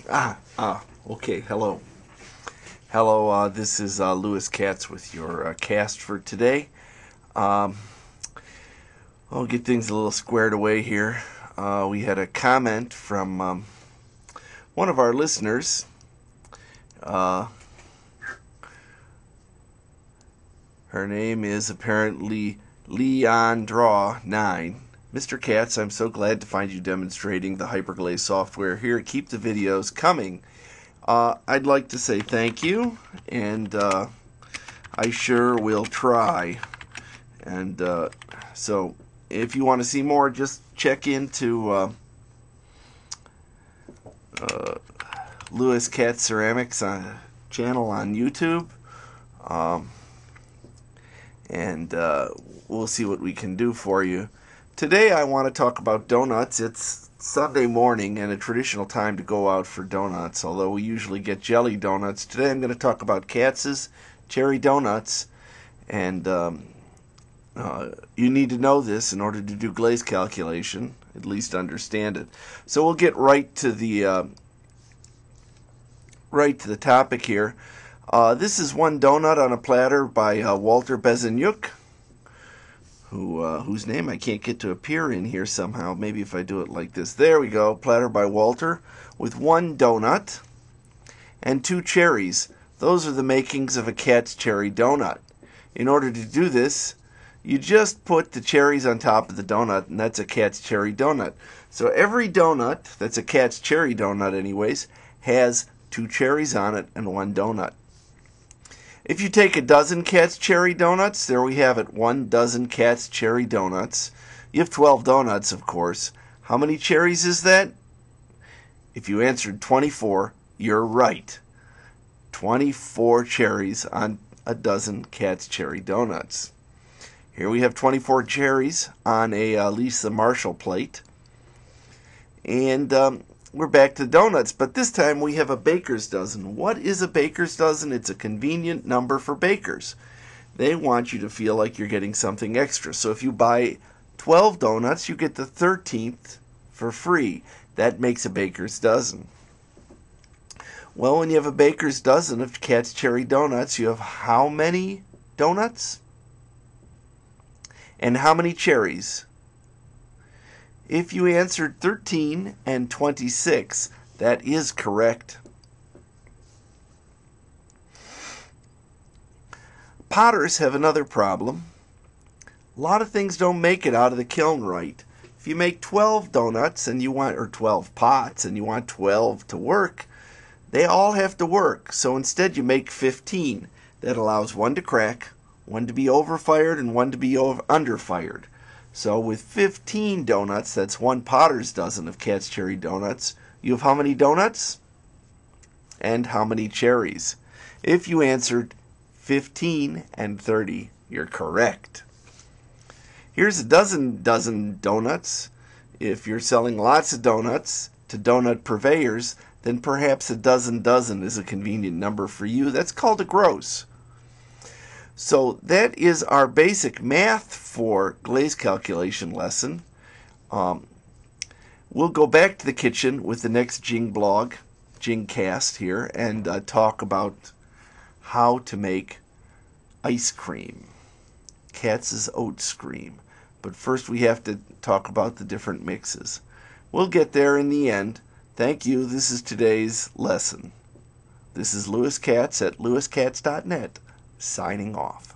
Okay, hello. Hello, this is Lewis Katz with your cast for today. I'll get things a little squared away here. We had a comment from one of our listeners. Her name is apparently Leondraw9. Mr. Katz, I'm so glad to find you demonstrating the Glaze software here. Keep the videos coming. I'd like to say thank you, and I sure will try. And so if you want to see more, just check into Lewis Katz Ceramics channel on YouTube. And we'll see what we can do for you. Today I want to talk about donuts. It's Sunday morning and a traditional time to go out for donuts, although we usually get jelly donuts. Today I'm going to talk about Katz's cherry donuts, and you need to know this in order to do glaze calculation, at least understand it. So we'll get right to the topic here. This is one donut on a platter by Walter Bezenyuk, whose name I can't get to appear in here somehow. Maybe if I do it like this. There we go. Platter by Walter with one donut and two cherries. Those are the makings of a Katz cherry donut. In order to do this, you just put the cherries on top of the donut, and that's a Katz cherry donut. So every donut that's a Katz cherry donut anyways has two cherries on it and one donut. If you take a dozen Katz cherry donuts, there we have it, 1 dozen Katz cherry donuts. You have 12 donuts, of course. How many cherries is that? If you answered 24, you're right. 24 cherries on a dozen Katz cherry donuts. Here we have 24 cherries on a Lisa Marshall plate. And we're back to donuts, but this time we have a baker's dozen. What is a baker's dozen? It's a convenient number for bakers. They want you to feel like you're getting something extra. So if you buy 12 donuts, you get the 13th for free. That makes a baker's dozen. Well, when you have a baker's dozen of Katz cherry donuts, you have how many donuts? And how many cherries? If you answered 13 and 26, that is correct. Potters have another problem. A lot of things don't make it out of the kiln right. If you make 12 donuts and you want, or 12 pots, and you want 12 to work, they all have to work. So instead you make 15. That allows one to crack, one to be overfired, and one to be underfired. So with 15 donuts, that's one Potter's dozen of Katz cherry donuts. You have how many donuts? And how many cherries? If you answered 15 and 30, you're correct. Here's a dozen donuts. If you're selling lots of donuts to donut purveyors, then perhaps a dozen is a convenient number for you. That's called a gross. So that is our basic math for glaze calculation lesson. We'll go back to the kitchen with the next Jingcast here, and talk about how to make ice cream, Katz's Oats Cream. But first we have to talk about the different mixes. We'll get there in the end. Thank you. This is today's lesson. This is Lewis Katz at lewiskatz.net. Signing off.